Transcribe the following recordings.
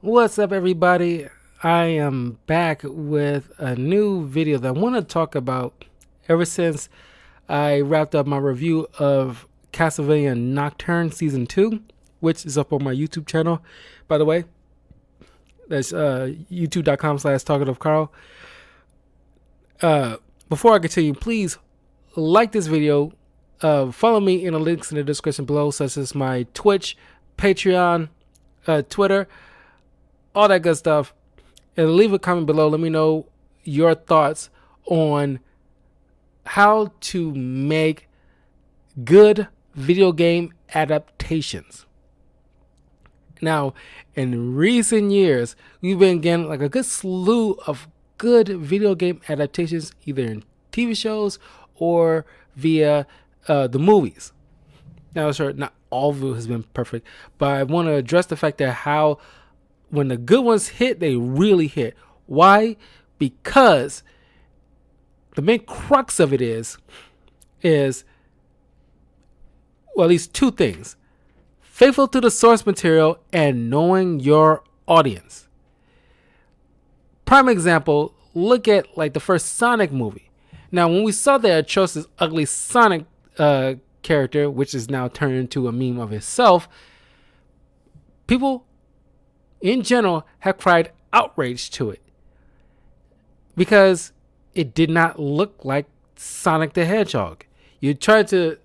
What's up, everybody? I am back with a new video that I want to talk about ever since I wrapped up my review of Castlevania Nocturne Season 2, which is up on my YouTube channel. By the way, that's youtube.com/talkativecarl. Before I continue, please like this video. Follow me in the links in the description below, such as my Twitch, Patreon, Twitter, all that good stuff, and leave a comment below. Let me know your thoughts on how to make good video game adaptations. Now, in recent years, we've been getting like a good slew of good video game adaptations, either in TV shows or via the movies. Now, sure, not all of it has been perfect, but I want to address the fact that how when the good ones hit, they really hit. Why? Because the main crux of it is well, at least two things: faithful to the source material and knowing your audience. Prime example, look at like the first Sonic movie. Now, when we saw that atrocious, ugly Sonic character, which is now turned into a meme of itself, people in general have cried outrage to it because it did not look like Sonic the Hedgehog. You tried to,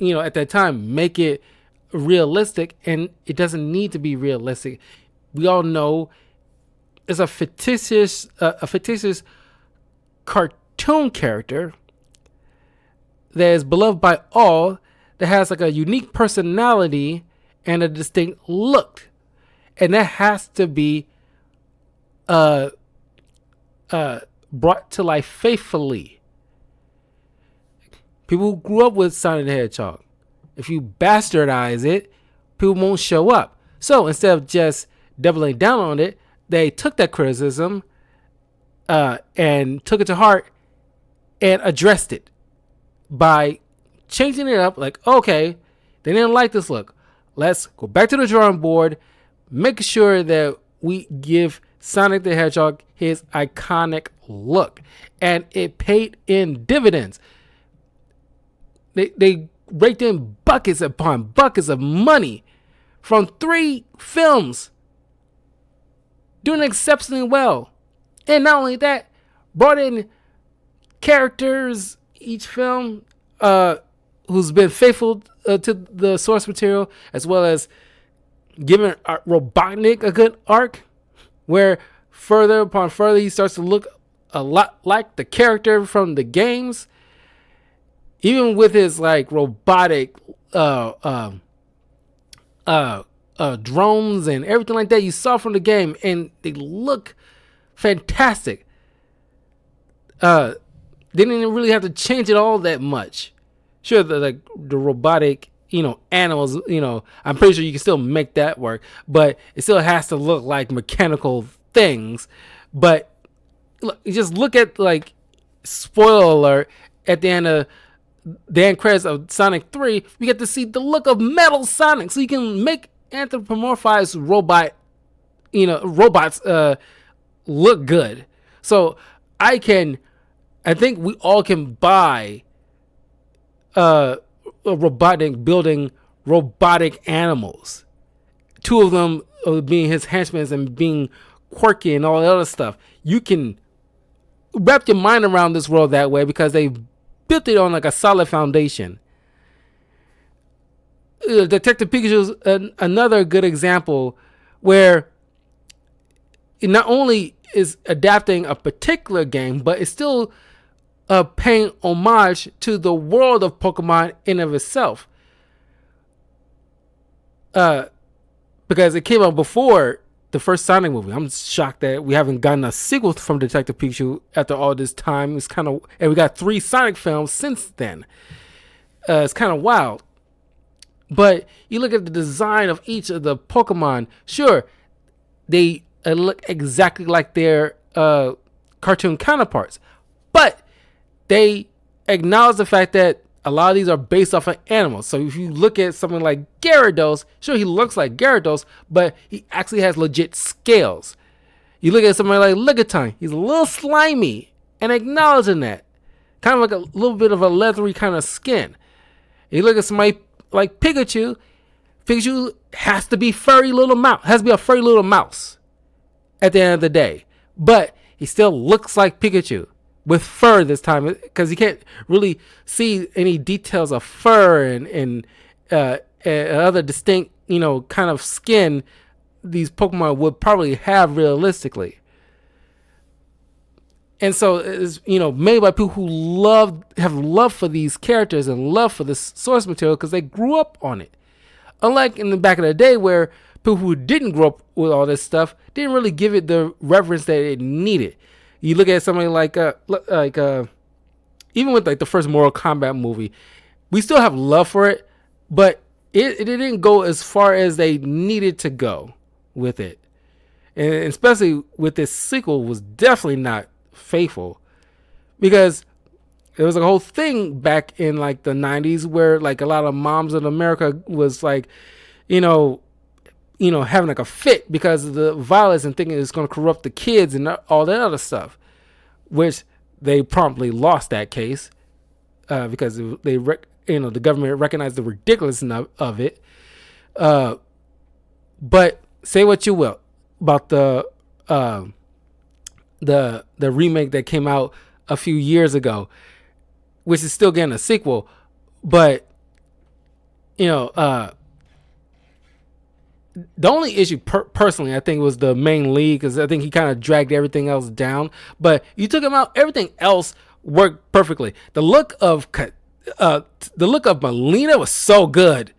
at that time, make it realistic, and it doesn't need to be realistic. We all know it's a fictitious cartoon character that is beloved by all, that has like a unique personality and a distinct look. And that has to be brought to life faithfully. People who grew up with Sonic the Hedgehog, if you bastardize it, people won't show up. So instead of just doubling down on it, they took that criticism and took it to heart and addressed it by changing it up. Like, okay, they didn't like this look. Let's go back to the drawing board. Make sure that we give Sonic the Hedgehog his iconic look. And it paid in dividends. They raked in buckets upon buckets of money from 3 films, doing exceptionally well. And not only that, brought in characters each film who's been faithful to the source material, as well as giving Robotnik a good arc, where further upon further he starts to look a lot like the character from the games, even with his like robotic drones and everything like that you saw from the game, and they look fantastic. They didn't really have to change it all that much. Sure, the robotic animals, I'm pretty sure you can still make that work, but it still has to look like mechanical things. But just look at, like, spoiler alert, at the end of the end credits of Sonic 3, we get to see the look of Metal Sonic. So you can make anthropomorphized robots look good. So I think we all can buy a Robotnik building robotic animals. 2 of them being his henchmen and being quirky and all that other stuff. You can wrap your mind around this world that way because they built it on like a solid foundation. Detective Pikachu is another good example where it not only is adapting a particular game, but it's still paying homage to the world of Pokemon in of itself. Because it came out before the first Sonic movie. I'm shocked that we haven't gotten a sequel from Detective Pikachu after all this time. It's kind of, and we got 3 Sonic films since then. It's kind of wild. But you look at the design of each of the Pokemon. Sure, they look exactly like their cartoon counterparts, but they acknowledge the fact that a lot of these are based off of animals. So if you look at something like Gyarados, sure, he looks like Gyarados, but he actually has legit scales. You look at somebody like Ligatine, he's a little slimy, and acknowledging that. Kind of like a little bit of a leathery kind of skin. You look at somebody like Pikachu, Pikachu has to be furry little mouse, has to be a furry little mouse at the end of the day. But he still looks like Pikachu with fur this time, because you can't really see any details of fur and other distinct, kind of skin these Pokemon would probably have realistically. And so it's, made by people who have love for these characters and love for this source material because they grew up on it. Unlike in the back of the day where people who didn't grow up with all this stuff didn't really give it the reverence that it needed. You look at something like even with like the first Mortal Kombat movie, we still have love for it, but it didn't go as far as they needed to go with it. And especially with this sequel was definitely not faithful, because there was a whole thing back in like the 90s where like a lot of moms in America was like, having like a fit because of the violence and thinking it's going to corrupt the kids and all that other stuff, which they promptly lost that case because the government recognized the ridiculousness of it. But say what you will about the remake that came out a few years ago, which is still getting a sequel, but the only issue personally I think was the main lead, because I think he kind of dragged everything else down. But you took him out, everything else worked perfectly. The look of Melina was so good,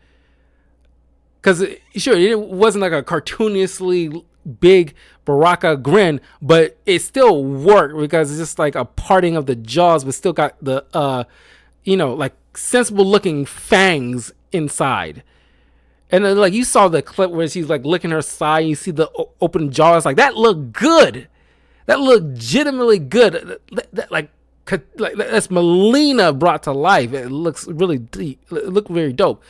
because sure, it wasn't like a cartoonishly big Baraka grin, but it still worked because it's just like a parting of the jaws, but still got the like sensible looking fangs inside. And then like you saw the clip where she's like licking her side, and you see the open jaws, like that looked good. That looked legitimately good. That's Melina brought to life. It looks really deep. It looked very dope.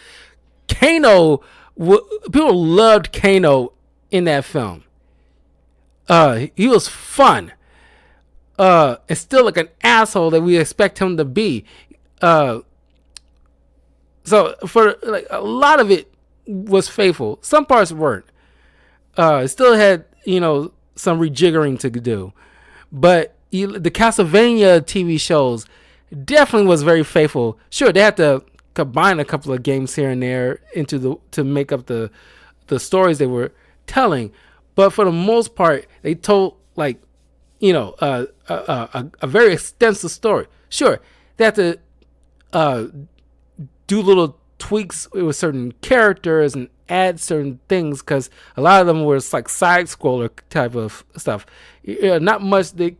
Kano, people loved Kano in that film. He was fun. And still like an asshole that we expect him to be. So for like a lot of it was faithful. Some parts weren't. It still had, some rejiggering to do. But the Castlevania TV shows definitely was very faithful. Sure, they had to combine a couple of games here and there to make up the stories they were telling. But for the most part, they told like, a very extensive story. Sure, they had to do little tweaks with certain characters and add certain things, because a lot of them were like side scroller type of stuff. Not much to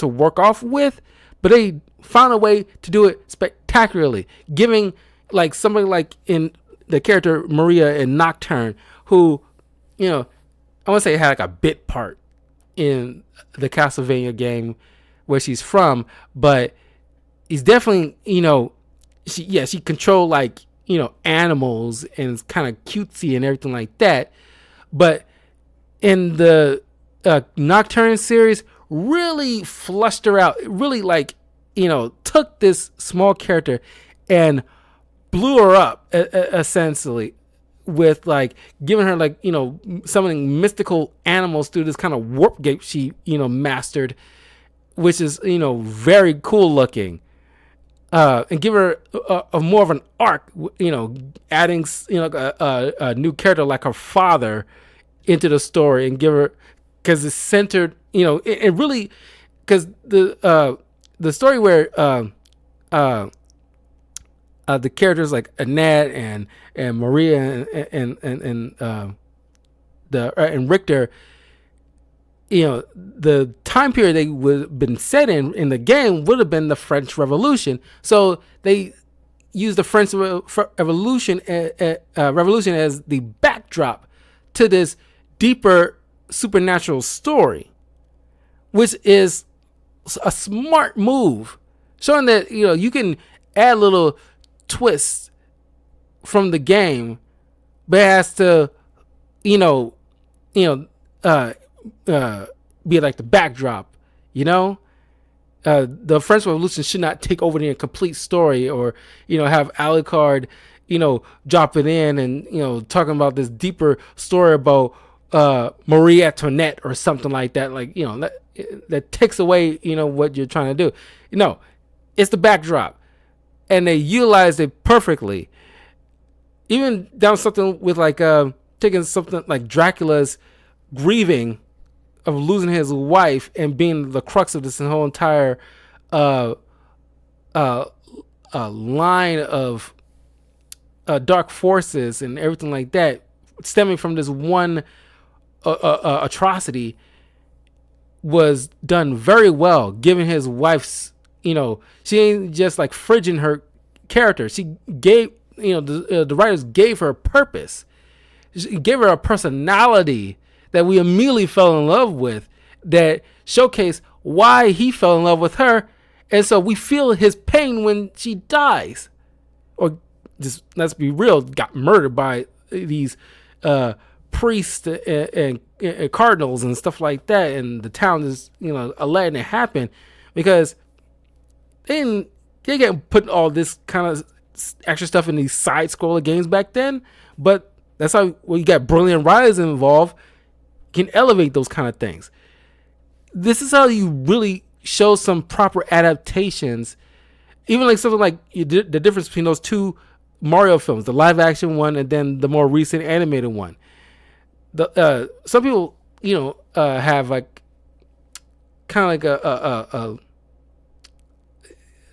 work off with, but they found a way to do it spectacularly, giving like somebody like in the character Maria in Nocturne, who I want to say had like a bit part in the Castlevania game where she's from, but he's definitely she controlled like animals and it's kind of cutesy and everything like that. But in the Nocturne series, really flushed her out. It really like took this small character and blew her up essentially, with like giving her like summoning mystical animals through this kind of warp gate she mastered, which is very cool looking. And give her a more of an arc, adding a new character like her father into the story, and give her, because it's centered, it really, because the story where the characters like Annette and Maria and Richter, the time period they would have been set in the game would have been the French Revolution. So they used the French Revolution as the backdrop to this deeper supernatural story, which is a smart move, showing that you can add little twists from the game, but it has to, you know, you know, be like the backdrop, you know. The French Revolution should not take over the complete story, or have Alucard, drop it in and talking about this deeper story about Marie Antoinette or something like that. Like that takes away what you're trying to do. It's the backdrop, and they utilize it perfectly. Even down something with like taking something like Dracula's grieving of losing his wife and being the crux of this whole entire line of dark forces and everything like that, stemming from this one atrocity, was done very well. Given his wife's, she ain't just like fridging her character. She gave, the writers gave her purpose. She gave her a personality that we immediately fell in love with, that showcased why he fell in love with her. And so we feel his pain when she dies, or just, let's be real, got murdered by these priests and cardinals and stuff like that. And the town is, letting it happen because they get put all this kind of extra stuff in these side scroller games back then. But that's how, when you got brilliant writers involved, can elevate those kind of things. This is how you really show some proper adaptations. Even like something like the difference between those two Mario films, the live action one and then the more recent animated one. Some people, have like kind of like a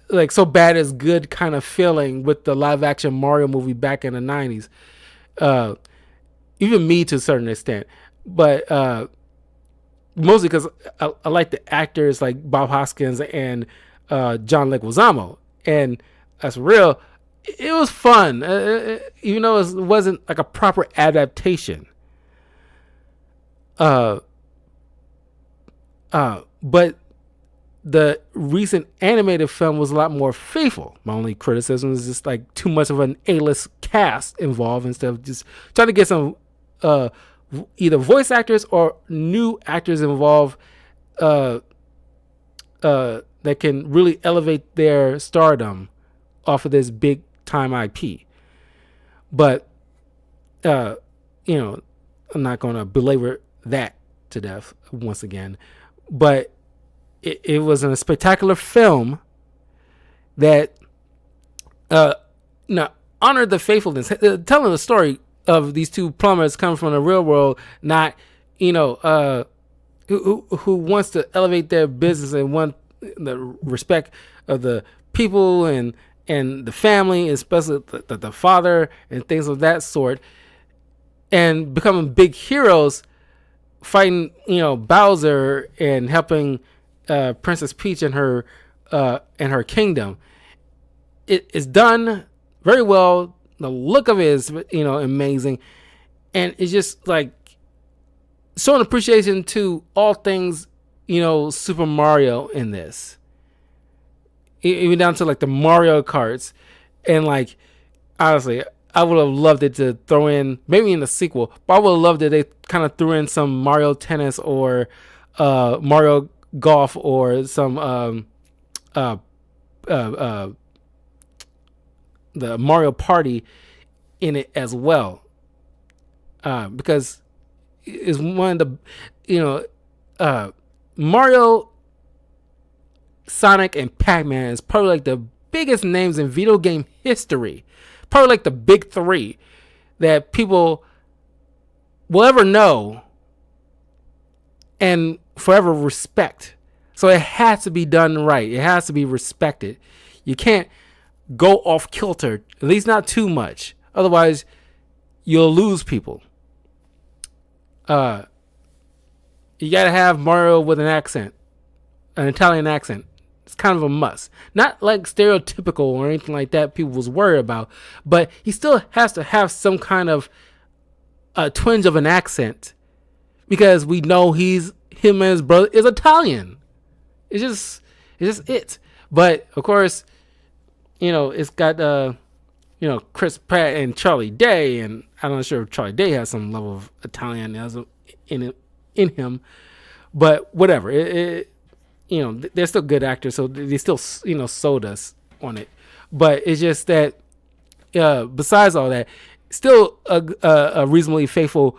like so bad as good kind of feeling with the live action Mario movie back in the 90s. Even me to a certain extent. But mostly because I like the actors like Bob Hoskins and John Leguizamo, and that's real. It was fun, even though it wasn't like a proper adaptation. But the recent animated film was a lot more faithful. My only criticism is just like too much of an A-list cast involved instead of just trying to get some either voice actors or new actors involved that can really elevate their stardom off of this big time IP. But I'm not going to belabor that to death once again. But it was a spectacular film that honored the faithfulness, telling the story of these two plumbers coming from the real world, not who wants to elevate their business and want the respect of the people and the family, especially the father and things of that sort, and becoming big heroes, fighting Bowser and helping Princess Peach and her kingdom. It is done very well. The look of it is, amazing. And it's just like showing appreciation to all things, Super Mario in this. Even down to like the Mario Karts. And like, honestly, I would have loved it to throw in, maybe in the sequel, but I would have loved it they kind of threw in some Mario Tennis or Mario Golf or some the Mario Party in it as well, because it's one of the Mario, Sonic, and Pac-Man is probably like the biggest names in video game history, probably like the big three that people will ever know and forever respect. So it has to be done right. It has to be respected. You can't go off kilter, at least not too much. Otherwise, you'll lose people. You gotta have Mario with an accent, an Italian accent. It's kind of a must. Not like stereotypical or anything like that people was worried about, but he still has to have some kind of a twinge of an accent, because we know him and his brother is Italian. It's just it. But of course, it's got Chris Pratt and Charlie Day, and I'm not sure if Charlie Day has some level of Italian in him, but whatever. They're still good actors, so they still sold us on it. But it's just that besides all that, still a reasonably faithful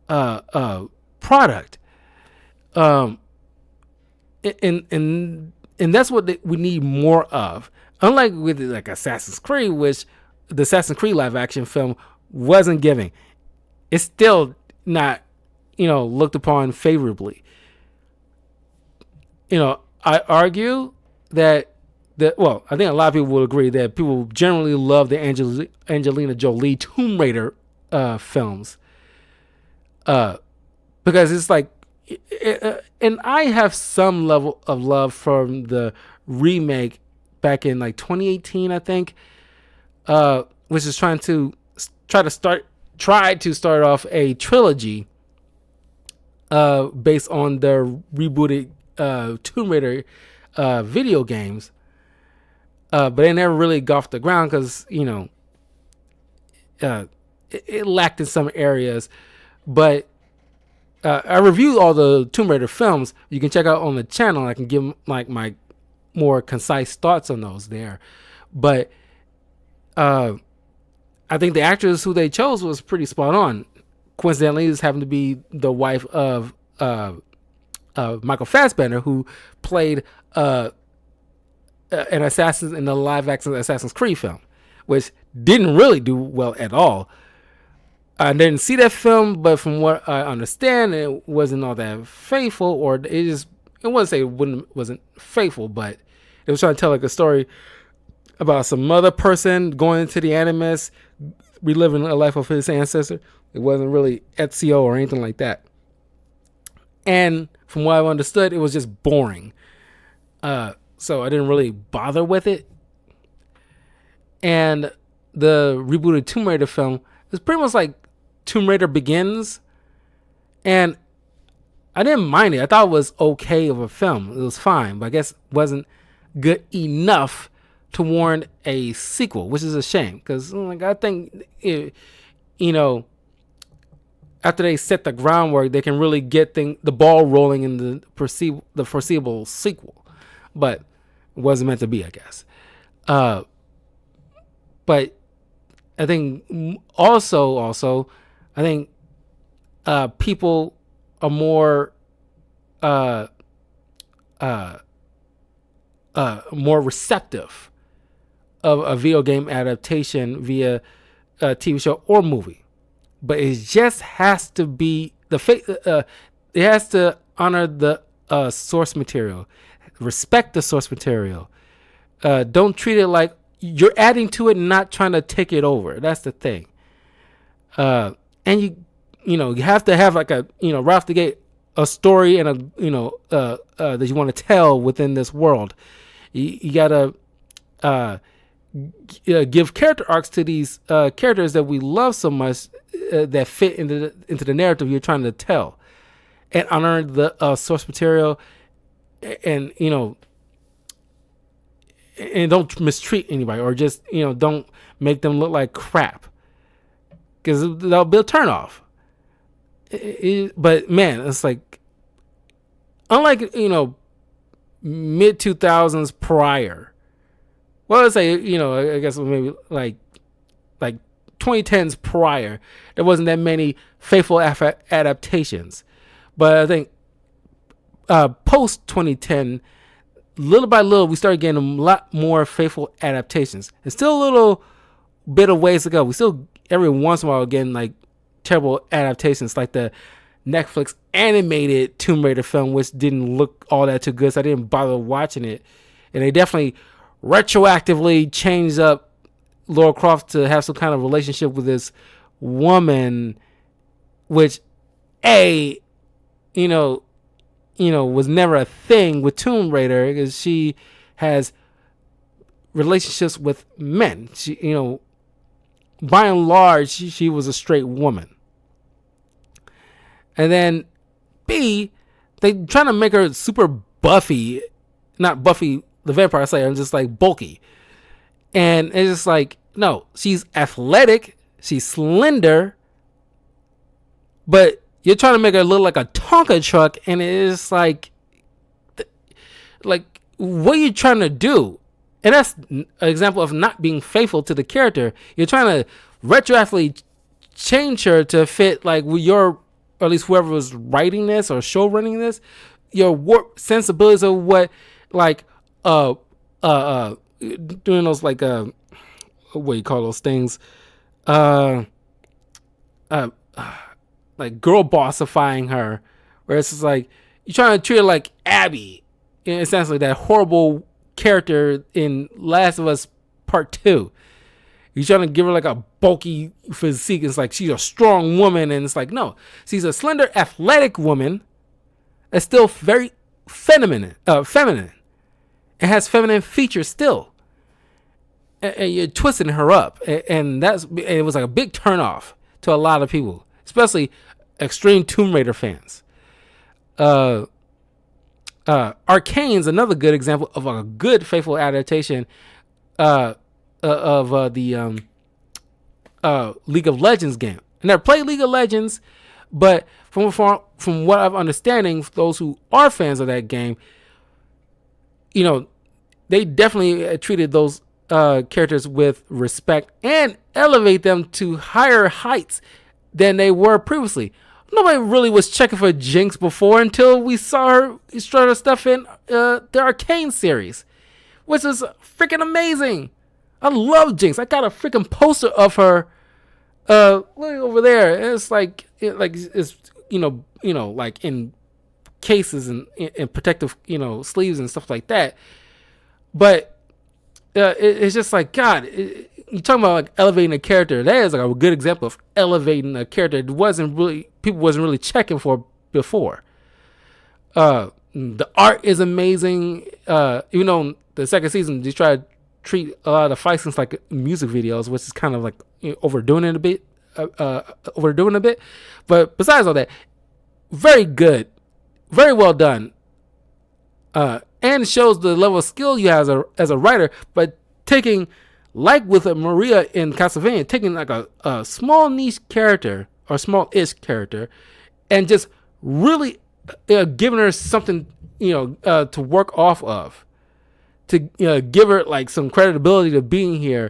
product. And that's what we need more of. Unlike with like Assassin's Creed, which the Assassin's Creed live action film wasn't giving, it's still not looked upon favorably. I argue that I think a lot of people will agree that people generally love the Angelina Jolie Tomb Raider films, because it's like, and I have some level of love from the remake back in like 2018, I think, which is try to start off a trilogy based on the rebooted Tomb Raider video games, but they never really got off the ground because it lacked in some areas. But I reviewed all the Tomb Raider films. You can check out on the channel. I can give like my more concise thoughts on those there. But I think the actress who they chose was pretty spot on. Coincidentally, this happened to be the wife of Michael Fassbender, who played an assassin in the live-action Assassin's Creed film, which didn't really do well at all. I didn't see that film, but from what I understand, it wasn't all that faithful, or I wouldn't say it wasn't faithful, but it was trying to tell like a story about some other person going into the Animus, reliving a life of his ancestor. It wasn't really Ezio or anything like that. And from what I've understood, it was just boring. So I didn't really bother with it. And the rebooted Tomb Raider film is pretty much like Tomb Raider Begins. And I didn't mind it. I thought it was okay of a film. It was fine, but I guess it wasn't good enough to warrant a sequel, which is a shame. Because I think, after they set the groundwork, they can really get the ball rolling in the foreseeable sequel. But it wasn't meant to be, I guess. But I think also, I think people are more more receptive of a video game adaptation via a TV show or movie. But it just has to be it has to honor the source material, respect the source material. Don't treat it like you're adding to it, not trying to take it over. That's the thing. And you have to have like a right off the gate a story and that you want to tell within this world. You gotta give character arcs to these characters that we love so much, that fit into the narrative you're trying to tell, and honor the source material, and and don't mistreat anybody, or just don't make them look like crap, because that'll be a turnoff. But man, it's like, unlike mid 2000s prior. Well, let's say I guess maybe like 2010s prior, there wasn't that many faithful adaptations. But I think post 2010, little by little, we started getting a lot more faithful adaptations. It's still a little bit of ways to go. We still every once in a while getting like terrible adaptations, like the Netflix animated Tomb Raider film, which didn't look all that too good, so I didn't bother watching it. And they definitely retroactively changed up Lara Croft to have some kind of relationship with this woman, which was never a thing with Tomb Raider, because she has relationships with men. She, by and large, she was a straight woman. And then B, they trying to make her super Buffy, not Buffy the Vampire Slayer, just like bulky. And it's just like, No, she's athletic, she's slender, but you're trying to make her look like a Tonka truck, and it's like what are you trying to do? And that's an example of not being faithful to the character. You're trying to retroactively change her to fit like your, or at least whoever was writing this or show running this, your warped sensibilities of what like doing those like what do you call those things, like girl bossifying her, where it's just like you're trying to treat her like Abby, essentially that horrible character in Last of Us Part 2. You're trying to give her like a bulky physique. It's like she's a strong woman, and it's like no, she's a slender, athletic woman that's still very feminine. It has feminine features still, and you're twisting her up, and it was like a big turnoff to a lot of people, especially extreme Tomb Raider fans. Arcane's another good example of a good faithful adaptation of the League of Legends game. I never played League of Legends, but from what I'm understanding, those who are fans of that game, you know, they definitely treated those characters with respect and elevate them to higher heights than they were previously. Nobody really was checking for Jinx before until we saw her start her stuff in the Arcane series, which was freaking amazing. I love Jinx. I got a freaking poster of her look over there. It's like it's like in cases and in protective sleeves and stuff like that. But it's just like God. You're talking about like elevating a character. That is like a good example of elevating a character. People wasn't really checking for before. The art is amazing. Even though the second season they try to treat a lot of the fight scenes like music videos, which is kind of like overdoing it a bit. But besides all that, very good, very well done, and shows the level of skill you have as a writer. But taking, like with Maria in Castlevania, taking like a small niche character or small-ish character, and just really giving her something to work off of, to give her like some credibility to being here,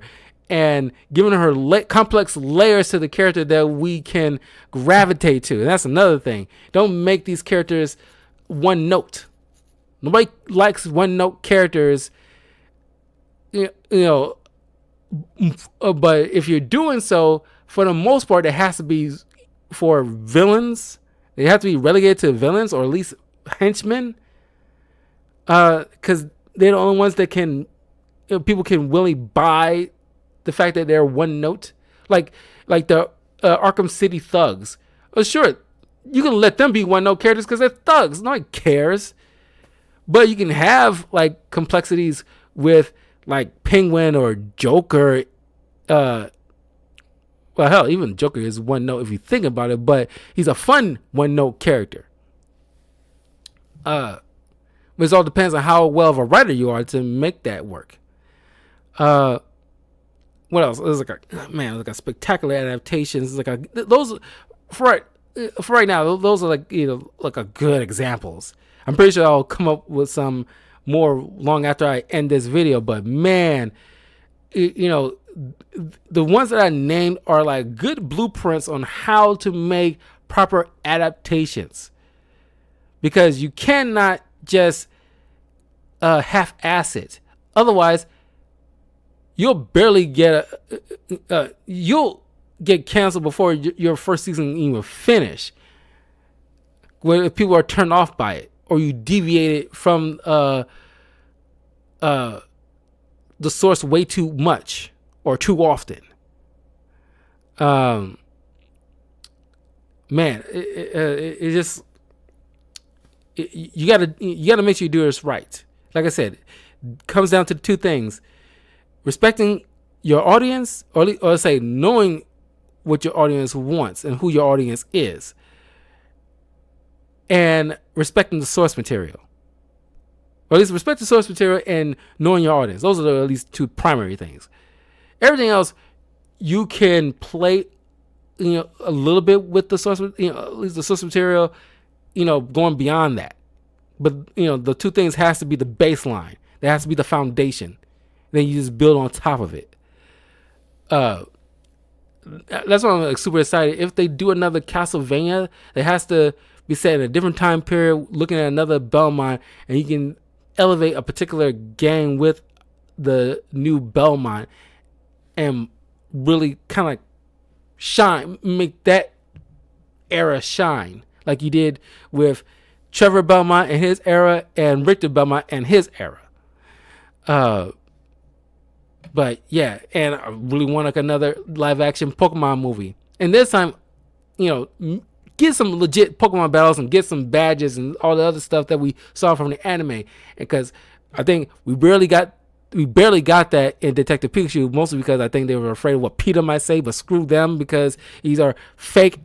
and giving her complex layers to the character that we can gravitate to. And that's another thing. Don't make these characters one note. Nobody likes one note characters. But if you're doing so, for the most part, it has to be for villains. They have to be relegated to villains, or at least henchmen, because they're the only ones that can people can willingly buy the fact that they're one note, like the Arkham City thugs. Sure, you can let them be one note characters because they're thugs. Nobody cares. But you can have like complexities with like Penguin or Joker. Well, hell, even Joker is one note if you think about it, but he's a fun one note character. But it all depends on how well of a writer you are to make that work. What else? It was like a spectacular adaptations. Those for right now. Those are like a good examples. I'm pretty sure I'll come up with some more long after I end this video. But man, the ones that I named are like good blueprints on how to make proper adaptations, because you cannot just half-ass it. Otherwise, you'll barely get you'll get canceled before your first season even finish, when people are turned off by it, or you deviate from the source way too much or too often. Man, it just you gotta make sure you do this right. Like I said, it comes down to two things: respecting your audience, or say knowing what your audience wants and who your audience is, and respecting the source material. Or at least respect the source material and knowing your audience. Those are at least two primary things. Everything else you can play, a little bit with the source, at least the source material, going beyond that. But the two things has to be the baseline. That has to be the foundation. Then you just build on top of it. That's why I'm like super excited. If they do another Castlevania, it has to be set in a different time period, looking at another Belmont, and you can elevate a particular game with the new Belmont and really kind of shine, make that era shine like you did with Trevor Belmont and his era and Richter Belmont and his era. But yeah, and I really want like another live action Pokemon movie. And this time, get some legit Pokemon battles and get some badges and all the other stuff that we saw from the anime. Because I think we barely got that in Detective Pikachu, mostly because I think they were afraid of what Peter might say, but screw them because these are fake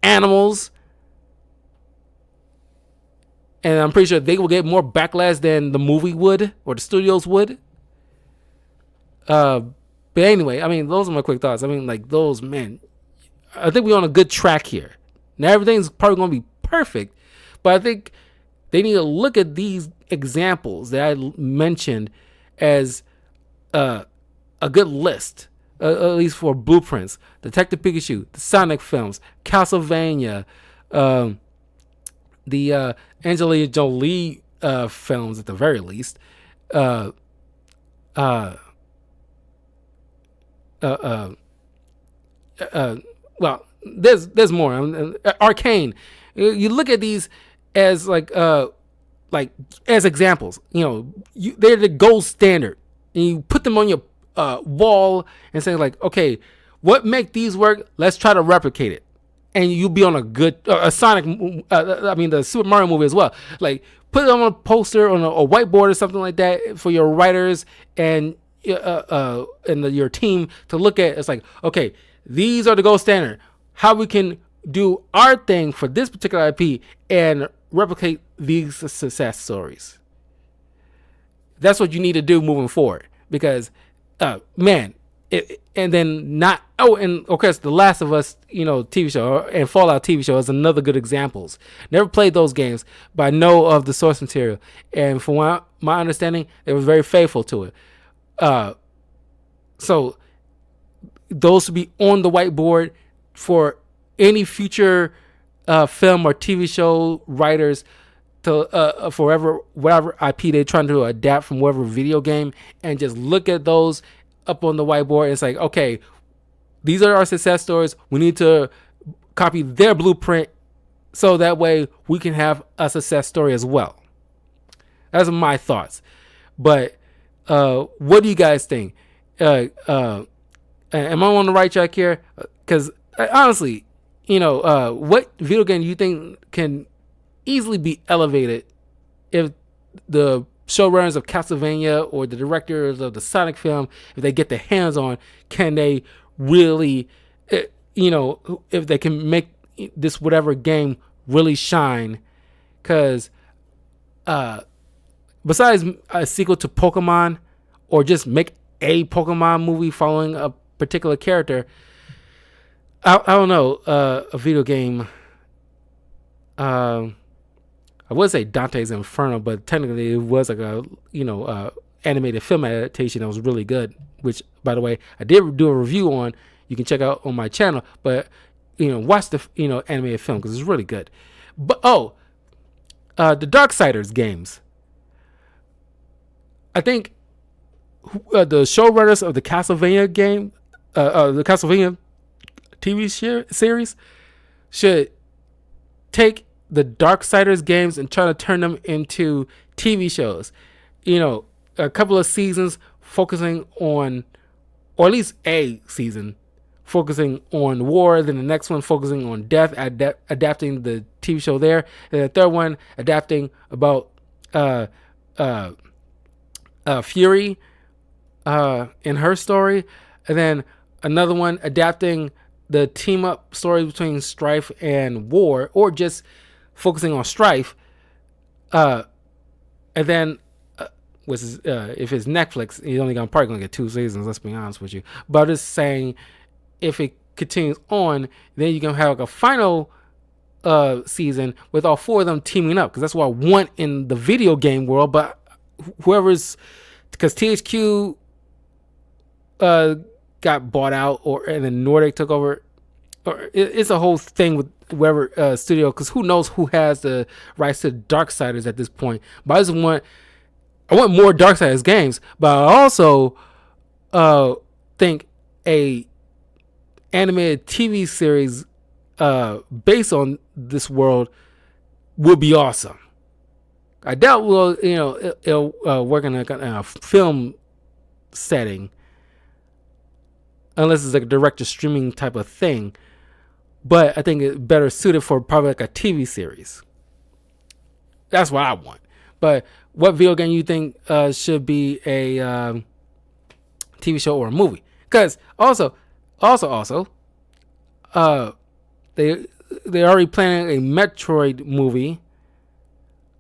animals. And I'm pretty sure they will get more backlash than the movie would or the studios would. But anyway, I mean, those are my quick thoughts. I mean, like those, man, I think we're on a good track here. Now everything's probably going to be perfect, but I think they need to look at these examples that I mentioned as a good list, at least for blueprints. Detective Pikachu, the Sonic films, Castlevania, the Angelina Jolie films at the very least. Well, there's more. Arcane. You look at these as like as examples. They're the gold standard, and you put them on your wall and say like, okay, what make these work? Let's try to replicate it, and you'll be on a good Sonic. The Super Mario movie as well. Like put it on a poster on a whiteboard or something like that for your writers and your team to look at. It's like, okay, these are the gold standard. How we can do our thing for this particular IP and replicate these success stories. That's what you need to do moving forward, because and then not, and of course the Last of Us TV show and Fallout TV show is another good examples. Never played those games, but I know of the source material, and from my understanding, they were very faithful to it. So those would be on the whiteboard for any future film or TV show writers to forever, whatever IP they're trying to adapt from whatever video game, and just look at those up on the whiteboard. And it's like, okay, these are our success stories. We need to copy their blueprint so that way we can have a success story as well. That's my thoughts. But what do you guys think? Am I on the right track here? Because honestly, what video game do you think can easily be elevated if the showrunners of Castlevania or the directors of the Sonic film, if they get their hands on, can they really, if they can make this whatever game really shine? Because besides a sequel to Pokemon, or just make a Pokemon movie following a particular character, I don't know, a video game. I would say Dante's Inferno, but technically it was like a animated film adaptation that was really good. Which, by the way, I did do a review on. You can check out on my channel. But watch the animated film because it's really good. But the Darksiders games. I think the showrunners of the Castlevania game, the Castlevania TV series, should take the Darksiders games and try to turn them into TV shows. A couple of seasons focusing on, or at least a season focusing on war, then the next one focusing on death, adapting the TV show there, and the third one adapting about Fury in her story, and then another one adapting the team up story between Strife and War, or just focusing on Strife, and then which is if it's Netflix, he's only probably gonna get 2 seasons. Let's be honest with you. But I'm just saying, if it continues on, then you can have like a final season with all 4 of them teaming up, because that's what I want in the video game world. But whoever's, because THQ got bought out, and then Nordic took over, or it's a whole thing with whoever studio, because who knows who has the rights to Darksiders at this point. But I want more Darksiders games, but I also think a animated TV series based on this world would be awesome. I doubt it'll work in a film setting, unless it's like a direct streaming type of thing. But I think it's better suited for probably like a TV series. That's what I want. But what video game you think should be a TV show or a movie? Because also, they're already planning a Metroid movie,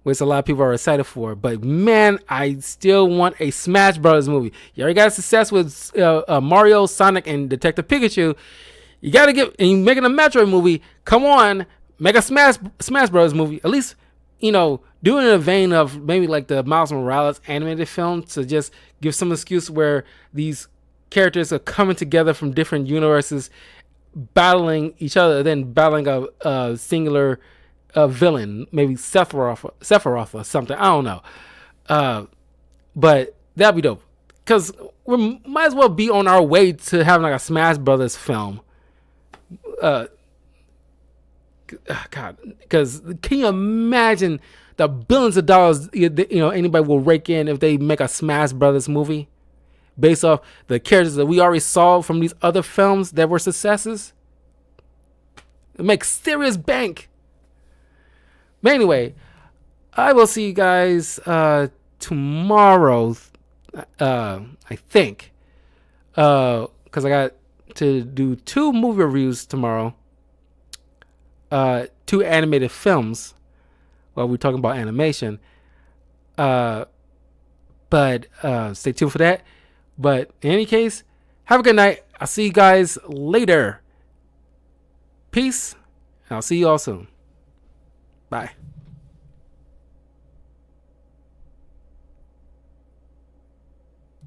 which a lot of people are excited for. But man, I still want a Smash Brothers movie. You already got success with Mario, Sonic, and Detective Pikachu. You got to get, and you're making a Metroid movie. Come on, make a Smash Brothers movie. At least, do it in a vein of maybe like the Miles Morales animated film, to just give some excuse where these characters are coming together from different universes, battling each other, then battling a singular villain, maybe Sephiroth or something. I don't know. But that'd be dope, because we might as well be on our way to having like a Smash Brothers film. God, because can you imagine the billions of dollars anybody will rake in if they make a Smash Brothers movie based off the characters that we already saw from these other films that were successes? It makes serious bank. But anyway, I will see you guys tomorrow, I think, because I got to do 2 movie reviews tomorrow, 2 animated films while we're talking about animation. But stay tuned for that. But in any case, have a good night. I'll see you guys later. Peace. And I'll see you all soon. Bye.